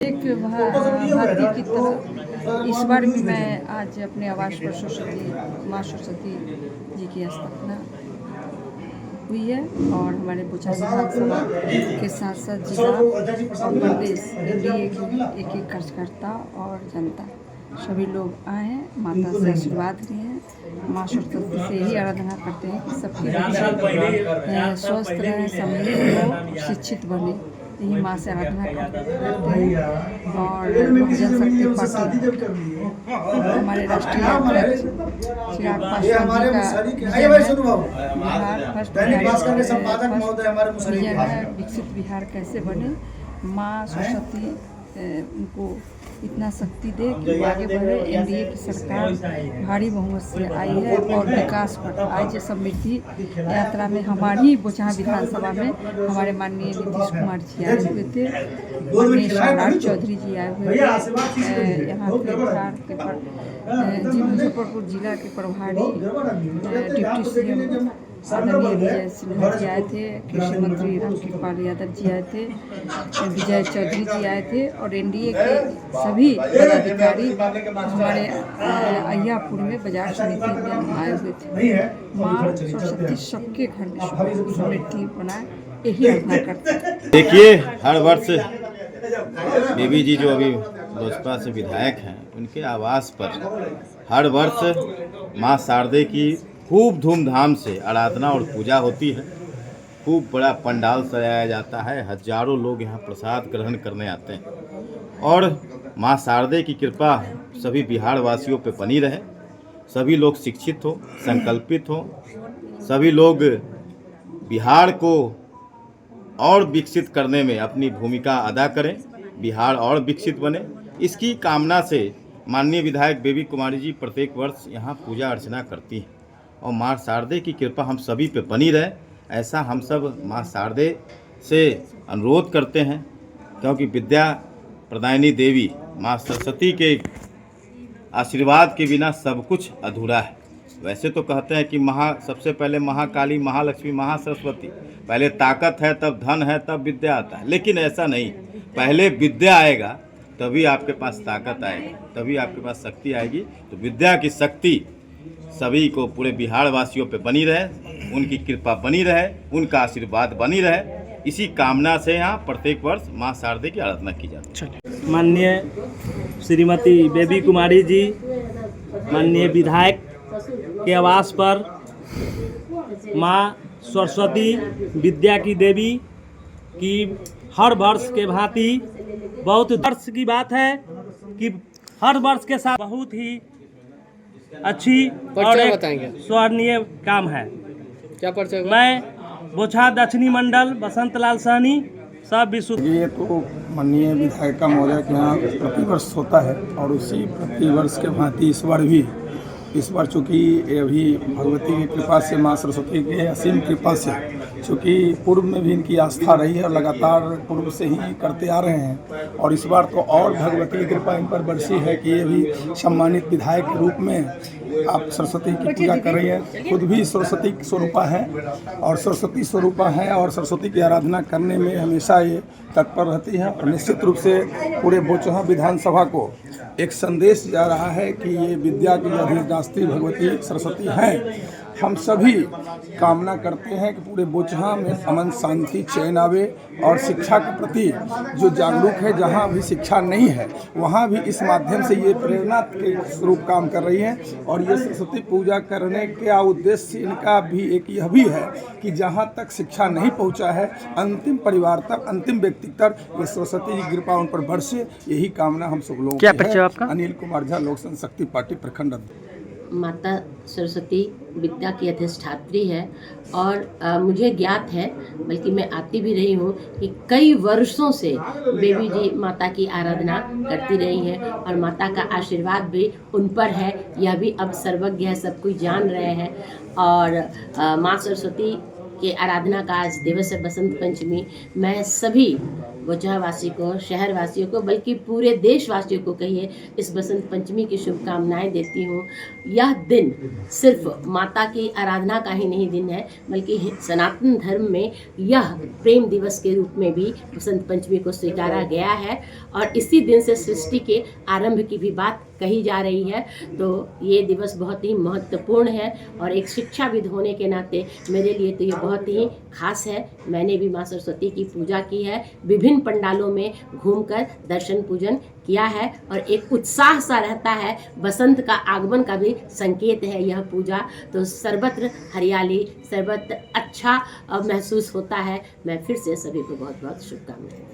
एक भारती की तरह इस बार भी मैं आज अपने आवास पर माँ सरस्वती जी की स्थापना हुई है और हमारे बुचा विधानसभा के साथ साथ जिला और प्रदेश एनडीए के एक एक कार्यकर्ता और जनता सभी लोग आए हैं, माता से आशीर्वाद लिए हैं। माँ सरस्वती से यही आराधना करते हैं कि सबके बच्चे स्वस्थ रहें, समृद्ध हो, शिक्षित बने। यही माँ से आराधना करते हैं। और जनशक्ति पार्टी हमारे राष्ट्रीय अध्यक्ष चिराग पासवान जी का बिहार फर्स्ट विजन है, विकसित बिहार कैसे बने। माँ सरस्वती उनको इतना शक्ति दे कि वो आगे बढ़े। एनडीए की सरकार भारी बहुमत से आई है और विकास पर आज समृद्धि यात्रा में हमारी बुचा विधानसभा में हमारे माननीय नीतीश कुमार जी आए हुए थे, माननीय सम्राट चौधरी जी आए हुए थे, यहाँ के बिहार के मुजफ्फरपुर जिला के प्रभारी डिप्टी सीएम आदरणीय विजय सिन्हा जी आए थे, कृषि मंत्री रामकृपाल यादव जी आए थे, विजय चौधरी जी आए थे और एनडीए के सभी पदाधिकारी हमारे अय्यापुर में बाजार समिति में आए हुए थे। माँ सरस्वती सबके घर में समृद्धि बनाए, यही आराधना करते हैं। देखिए, हर वर्ष बेबी जी जो अभी लोजपा से विधायक हैं, उनके आवास पर हर वर्ष माँ शारदे की खूब धूमधाम से आराधना और पूजा होती है। खूब बड़ा पंडाल सजाया जाता है, हजारों लोग यहाँ प्रसाद ग्रहण करने आते हैं और माँ शारदे की कृपा सभी बिहार वासियों पे बनी रहे। सभी लोग शिक्षित हो, संकल्पित हो, सभी लोग बिहार को और विकसित करने में अपनी भूमिका अदा करें, बिहार और विकसित बने। इसकी कामना से माननीय विधायक बेबी कुमारी जी प्रत्येक वर्ष यहाँ पूजा अर्चना करती हैं और माँ शारदे की कृपा हम सभी पे बनी रहे, ऐसा हम सब माँ शारदे से अनुरोध करते हैं। क्योंकि विद्या प्रदायिनी देवी माँ सरस्वती के आशीर्वाद के बिना सब कुछ अधूरा है। वैसे तो कहते हैं कि सबसे पहले महाकाली, महालक्ष्मी, महासरस्वती, पहले ताकत है तब धन है तब विद्या आता है, लेकिन ऐसा नहीं। पहले विद्या आएगा तभी आपके पास ताकत आएगी, तभी आपके पास शक्ति आएगी। तो विद्या की शक्ति सभी को, पूरे बिहार वासियों पे बनी रहे, उनकी कृपा बनी रहे, उनका आशीर्वाद बनी रहे। इसी कामना से यहाँ प्रत्येक वर्ष माँ शारदे की आराधना की जाती है। माननीय श्रीमती बेबी कुमारी जी, माननीय विधायक के आवास पर माँ सरस्वती विद्या की देवी की हर वर्ष के भांति बहुत वर्ष की बात है कि हर वर्ष के साथ बहुत ही अच्छी और एक स्वर्णीय काम है। क्या परिचय? मैं बोछा दक्षिणी मंडल बसंत लाल सहनी सब विश्व। ये तो माननीय विधायक का महोदय के यहाँ प्रतिवर्ष होता है और उसी प्रतिवर्ष के भांति इस बार चूँकि अभी भगवती की कृपा से, माँ सरस्वती के असीम कृपा से, चूँकि पूर्व में भी इनकी आस्था रही है और लगातार पूर्व से ही करते आ रहे हैं और इस बार तो और भगवती की कृपा इन पर बरसी है कि ये भी सम्मानित विधायक के रूप में आप सरस्वती की पूजा कर रही हैं। खुद भी सरस्वती स्वरूपा है और सरस्वती स्वरूपा है और सरस्वती की आराधना करने में हमेशा ये तत्पर रहती है और निश्चित रूप से पूरे बोचहा विधानसभा को एक संदेश जा रहा है कि ये विद्या की अधिष्ठात्री भगवती सरस्वती हैं। हम सभी कामना करते हैं कि पूरे बोचहा में अमन, शांति, चैन आवे और शिक्षा के प्रति जो जागरूक है, जहाँ भी शिक्षा नहीं है वहाँ भी इस माध्यम से ये प्रेरणा के स्वरूप काम कर रही है। और ये सरस्वती पूजा करने का उद्देश्य इनका भी एक यह भी है कि जहाँ तक शिक्षा नहीं पहुँचा है, अंतिम परिवार तक, अंतिम व्यक्ति तक ये सरस्वती की कृपा उन पर बरसे, यही कामना हम सब लोगों की है। अनिल कुमार झा, लोक जनशक्ति पार्टी प्रखंड अध्यक्ष। माता सरस्वती विद्या की अधिष्ठात्री है और मुझे ज्ञात है, बल्कि मैं आती भी रही हूँ कि कई वर्षों से बेबी जी माता की आराधना करती रही हैं और माता का आशीर्वाद भी उन पर है। यह भी अब सर्वज्ञ है, सब कुछ जान रहे हैं। और माँ सरस्वती के आराधना का आज दिवस है, बसंत पंचमी। मैं सभी बोचहावासी को, शहरवासियों को, बल्कि पूरे देशवासियों को कहिए इस बसंत पंचमी की शुभकामनाएं देती हूँ। यह दिन सिर्फ माता की आराधना का ही नहीं दिन है, बल्कि सनातन धर्म में यह प्रेम दिवस के रूप में भी बसंत पंचमी को स्वीकारा गया है और इसी दिन से सृष्टि के आरंभ की भी बात कही जा रही है। तो ये दिवस बहुत ही महत्वपूर्ण है और एक शिक्षाविद होने के नाते मेरे लिए तो ये बहुत ही खास है। मैंने भी माँ सरस्वती की पूजा की है, विभिन्न पंडालों में घूमकर दर्शन पूजन किया है और एक उत्साह सा रहता है। बसंत का आगमन का भी संकेत है यह पूजा। तो सर्वत्र हरियाली, सर्वत्र अच्छा महसूस होता है। मैं फिर से सभी को बहुत बहुत शुभकामनाएं।